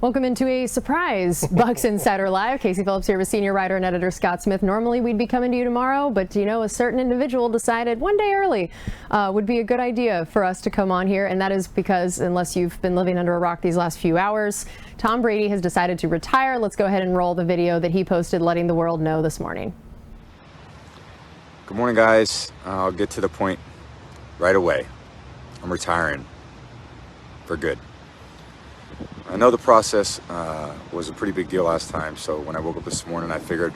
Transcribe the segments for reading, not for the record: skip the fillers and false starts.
Welcome into a surprise Bucs Insider Live. Casey Phillips here with senior writer and editor Scott Smith. Normally we'd be coming to you tomorrow, but you know, a certain individual decided one day early would be a good idea for us to come on here, and that is because, unless you've been living under a rock these last few hours, Tom Brady has decided to retire. Let's go ahead and roll the video that he posted letting the world know this morning. Good morning, guys. I'll get to the point right away. I'm retiring for good. I know the process was a pretty big deal last time, so when I woke up this morning, I figured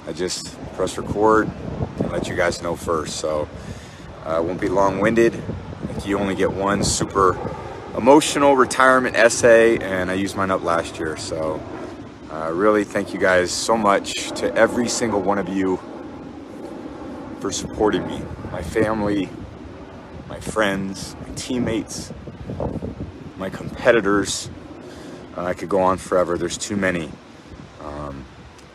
I'd just press record and let you guys know first. So I won't be long-winded. I think you only get one super emotional retirement essay, and I used mine up last year. So really thank you guys so much, to every single one of you, for supporting me, my family, my friends, my teammates, my competitors. I could go on forever. There's too many.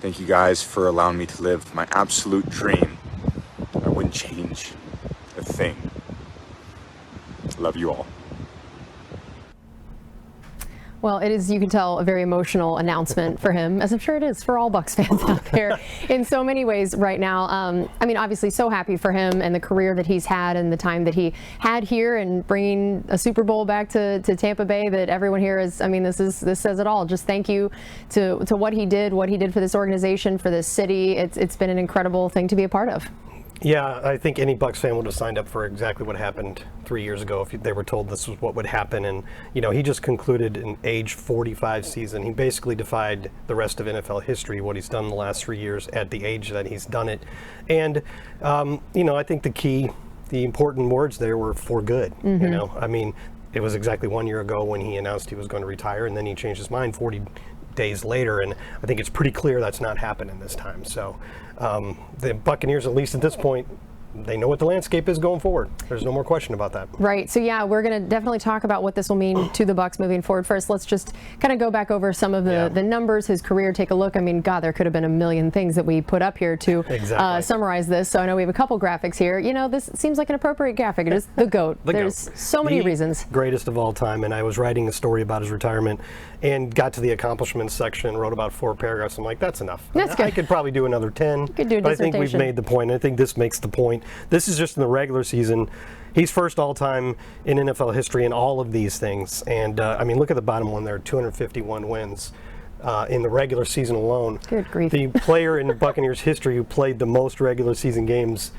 Thank you guys for allowing me to live my absolute dream. I wouldn't change a thing. Love you all. Well, it is, you can tell, a very emotional announcement for him, as I'm sure it is for all Bucs fans out there in so many ways right now. I mean, obviously so happy for him and the career that he's had and the time that he had here, and bringing a Super Bowl back to Tampa Bay, that everyone here is, I mean, this says it all. Just thank you to what he did for this organization, for this city. It's been an incredible thing to be a part of. Yeah, I think any Bucs fan would have signed up for exactly what happened 3 years ago if they were told this was what would happen. And, you know, he just concluded an age 45 season. He basically defied the rest of NFL history, what he's done in the last 3 years at the age that he's done it. And, you know, I think the important words there were for good. Mm-hmm. You know, I mean, it was exactly 1 year ago when he announced he was going to retire, and then he changed his mind 40 days later, and I think it's pretty clear that's not happening this time. So the Buccaneers, at least at this point, they know what the landscape is going forward. There's no more question about that. Right. So yeah, we're going to definitely talk about what this will mean to the Bucs moving forward. First, let's just kind of go back over some of the numbers, his career, take a look. I mean, God, there could have been a million things that we put up here to summarize this. So I know we have a couple graphics here. You know, this seems like an appropriate graphic. It is the GOAT. There's so many reasons. Greatest of all time. And I was writing a story about his retirement and got to the accomplishments section and wrote about 4 paragraphs. I'm like, that's enough. That's good. I could probably do another 10. Could do a but I think we've made the point. I think this makes the point. This is just in the regular season. He's first all-time in NFL history in all of these things. And, I mean, look at the bottom one there, 251 wins. In the regular season alone. Good grief. The player in Buccaneers history who played the most regular season games,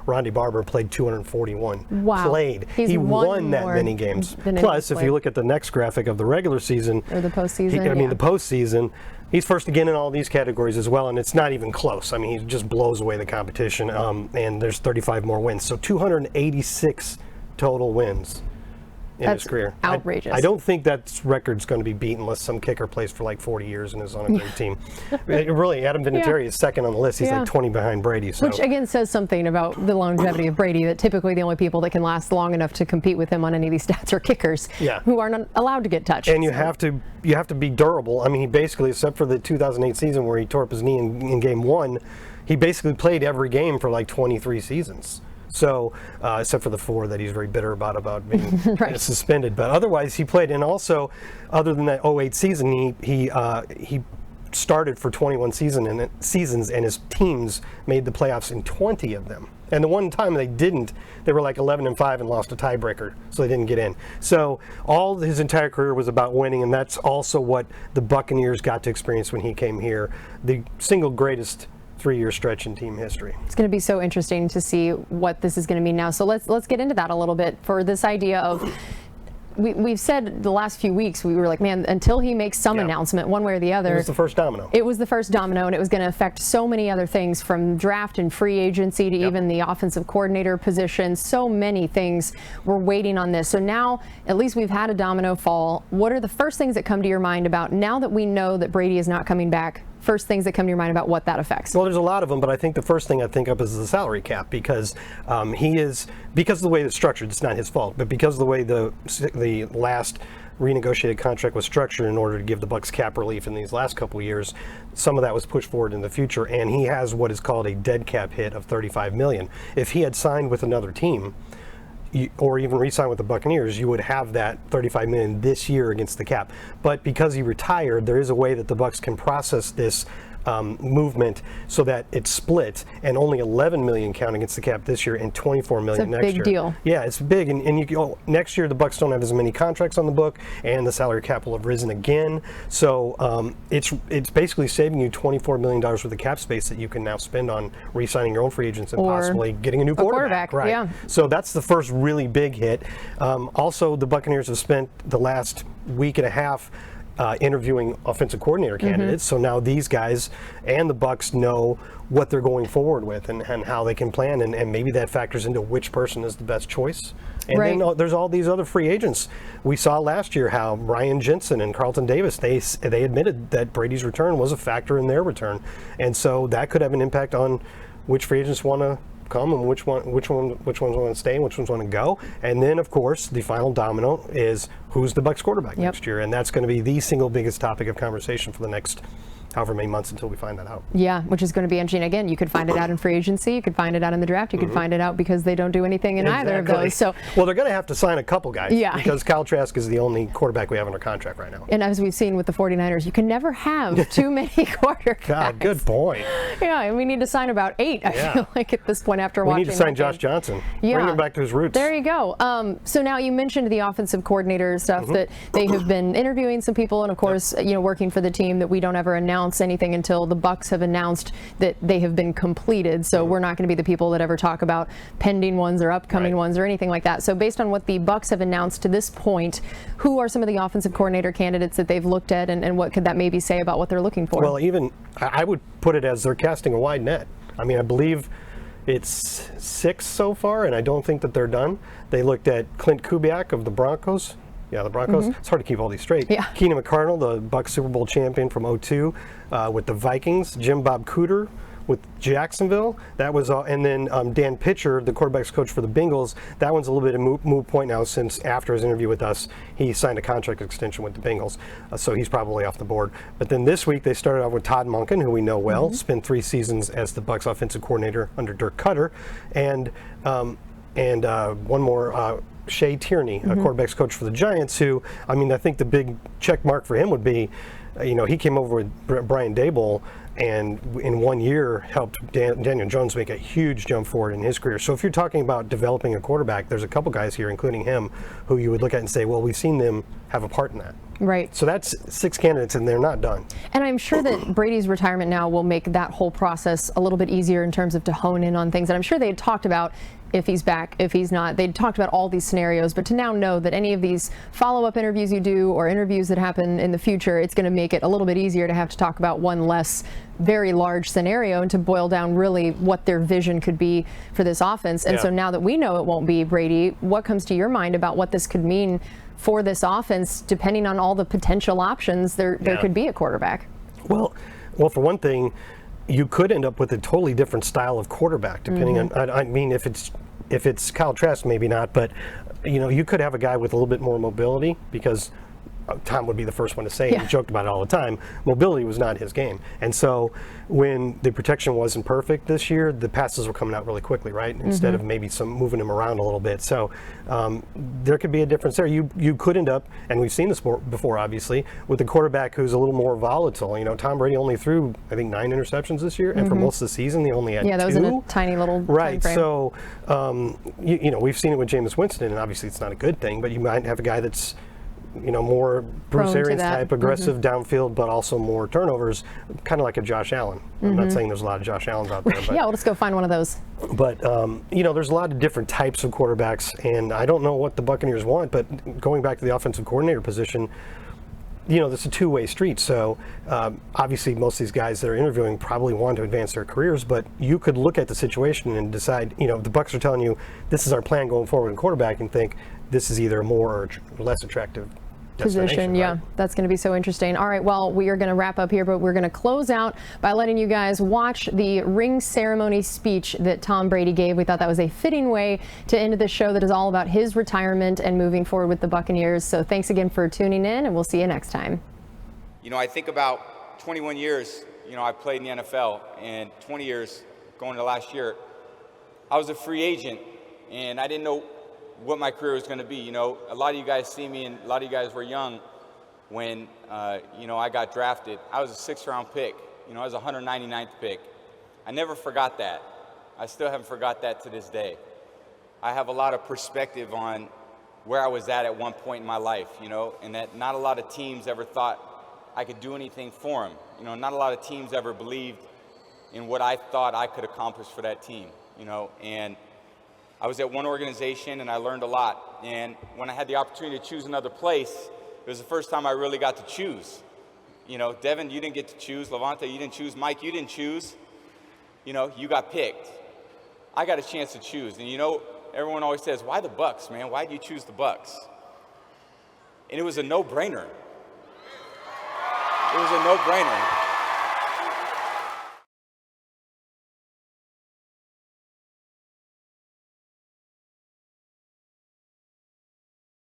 Ronnie Barber, played 241. Wow. He won that many games. Plus, if you look at the next graphic of the regular season, or the postseason, the postseason, he's first again in all these categories as well, and it's not even close. I mean, he just blows away the competition, and there's 35 more wins. So 286 total wins in his career. Outrageous. I don't think that record's going to be beaten unless some kicker plays for like 40 years and is on a great team. Really, Adam Vinatieri is second on the list. He's like 20 behind Brady. So. Which again says something about the longevity of Brady, that typically the only people that can last long enough to compete with him on any of these stats are kickers who aren't allowed to get touched. And you have to be durable. I mean, he basically, except for the 2008 season where he tore up his knee in game 1, he basically played every game for like 23 seasons. So, except for the 4 that he's very bitter about being suspended. But otherwise, he played. And also, other than that 08 season, he started for 21 seasons, and his teams made the playoffs in 20 of them. And the one time they didn't, they were like 11-5 and lost a tiebreaker, so they didn't get in. So all his entire career was about winning, and that's also what the Buccaneers got to experience when he came here. The single greatest 3-year stretch in team history. It's going to be so interesting to see what this is going to mean now. So let's get into that a little bit. For this idea of, we've said the last few weeks, we were like, man, until he makes some announcement one way or the other. It was the first domino. It was the first domino, and it was going to affect so many other things, from draft and free agency to even the offensive coordinator position. So many things were waiting on this. So now, at least we've had a domino fall. What are the first things that come to your mind about, now that we know that Brady is not coming back, first things that come to your mind about what that affects? Well, there's a lot of them, but I think the first thing I think of is the salary cap, because because of the way it's structured. It's not his fault, but because of the way the last renegotiated contract was structured in order to give the Bucs cap relief in these last couple of years, some of that was pushed forward in the future, and he has what is called a dead cap hit of $35 million. If he had signed with another team, or even re-sign with the Buccaneers, you would have that $35 million this year against the cap. But because he retired, there is a way that the Bucs can process this movement so that it's split, and only $11 million count against the cap this year and $24 million next year. It's a big deal. Yeah, it's big, and next year the Bucs don't have as many contracts on the book, and the salary cap will have risen again. So it's basically saving you $24 million worth of cap space that you can now spend on re-signing your own free agents and possibly getting a new quarterback. Right. Yeah. So that's the first really big hit. Also, the Buccaneers have spent the last week and a half interviewing offensive coordinator candidates. So now these guys and the Bucs know what they're going forward with and how they can plan, and maybe that factors into which person is the best choice. And then there's all these other free agents. We saw last year how Ryan Jensen and Carlton Davis, they admitted that Brady's return was a factor in their return. And so that could have an impact on which free agents want to come and which ones want to stay and which ones want to go. And then, of course, the final domino is who's the Bucs quarterback next year, and that's going to be the single biggest topic of conversation for the next however many months until we find that out. Yeah, which is going to be interesting. Again, you could find it out in free agency, you could find it out in the draft, you could find it out because they don't do anything in either of those. So, well, they're going to have to sign a couple guys because Kyle Trask is the only quarterback we have under contract right now. And as we've seen with the 49ers, you can never have too many quarterbacks. God, good point. Yeah, and we need to sign about 8, I feel like, at this point after watching. We need to sign Josh Johnson. Bring him back to his roots. There you go. So now you mentioned the offensive coordinator stuff that they have been interviewing some people, and of course, working for the team, that we don't ever announce anything until the Bucs have announced that they have been completed. So we're not going to be the people that ever talk about pending ones or upcoming ones or anything like that. So based on what the Bucs have announced to this point, who are some of the offensive coordinator candidates that they've looked at, and what could that maybe say about what they're looking for? Well, even I would put it as they're casting a wide net. I mean, I believe it's 6 so far, and I don't think that they're done. They looked at Clint Kubiak of the Broncos. Yeah, the Broncos. It's hard to keep all these straight. Yeah. Keenan McCardle, the Bucs Super Bowl champion from '02, with the Vikings. Jim Bob Cooter with Jacksonville. That was and then Dan Pitcher, the quarterbacks coach for the Bengals. That one's a little bit of moot point now, since after his interview with us, he signed a contract extension with the Bengals. So he's probably off the board. But then this week they started out with Todd Monken, who we know well, spent 3 seasons as the Bucs offensive coordinator under Dirk Cutter, and one more. Shea Tierney, a quarterbacks coach for the Giants, who, I mean, I think the big check mark for him would be, he came over with Brian Daboll, and in 1 year helped Daniel Jones make a huge jump forward in his career. So if you're talking about developing a quarterback, there's a couple guys here, including him, who you would look at and say, well, we've seen them have a part in that. Right. So that's 6 candidates, and they're not done. And I'm sure that Brady's retirement now will make that whole process a little bit easier in terms of to hone in on things. And I'm sure they had talked about if he's back, if he's not. They'd talked about all these scenarios, but to now know that any of these follow-up interviews you do or interviews that happen in the future, it's going to make it a little bit easier to have to talk about one less very large scenario and to boil down really what their vision could be for this offense. And so now that we know it won't be Brady, what comes to your mind about what this could mean for this offense, depending on all the potential options there could be a quarterback? Well, for one thing, you could end up with a totally different style of quarterback, depending on. I mean, if it's Kyle Trask, maybe not, but you could have a guy with a little bit more mobility, because Tom would be the first one to say, and he joked about it all the time, mobility was not his game. And so when the protection wasn't perfect this year, the passes were coming out really quickly, right? Instead of maybe some moving him around a little bit. So there could be a difference there. You could end up, and we've seen this before, obviously, with a quarterback who's a little more volatile. Tom Brady only threw, I think, 9 interceptions this year, and for most of the season, he only had 2. Yeah, that was in a tiny little right. time frame. So, we've seen it with Jameis Winston, and obviously it's not a good thing, but you might have a guy that's more Bruce Arians type, aggressive downfield, but also more turnovers, kind of like a Josh Allen. I'm not saying there's a lot of Josh Allens out there. But, yeah, let's go find one of those. But, there's a lot of different types of quarterbacks, and I don't know what the Buccaneers want, but going back to the offensive coordinator position, it's a two-way street. So obviously most of these guys that are interviewing probably want to advance their careers, but you could look at the situation and decide, the Bucs are telling you this is our plan going forward in quarterback, and think this is either more or less attractive position. Right? Yeah, that's going to be so interesting. All right, well, we are going to wrap up here, but we're going to close out by letting you guys watch the ring ceremony speech that Tom Brady gave. We thought that was a fitting way to end the show that is all about his retirement and moving forward with the Buccaneers. So thanks again for tuning in, and we'll see you next time. I think about 21 years, I played in the NFL, and 20 years going to last year, I was a free agent, and I didn't know what my career was going to be. You know, a lot of you guys see me, and a lot of you guys were young when, you know, I got drafted. I was a 6th-round pick. You know, I was a 199th pick. I never forgot that. I still haven't forgot that to this day. I have a lot of perspective on where I was at one point in my life, you know, and that not a lot of teams ever thought I could do anything for them. You know, not a lot of teams ever believed in what I thought I could accomplish for that team, you know, and I was at one organization and I learned a lot. And when I had the opportunity to choose another place, it was the first time I really got to choose. You know, Devin, you didn't get to choose. Levante, you didn't choose. Mike, you didn't choose. You know, you got picked. I got a chance to choose. And you know, everyone always says, why the Bucs, man? Why did you choose the Bucs? And it was a no-brainer. It was a no-brainer.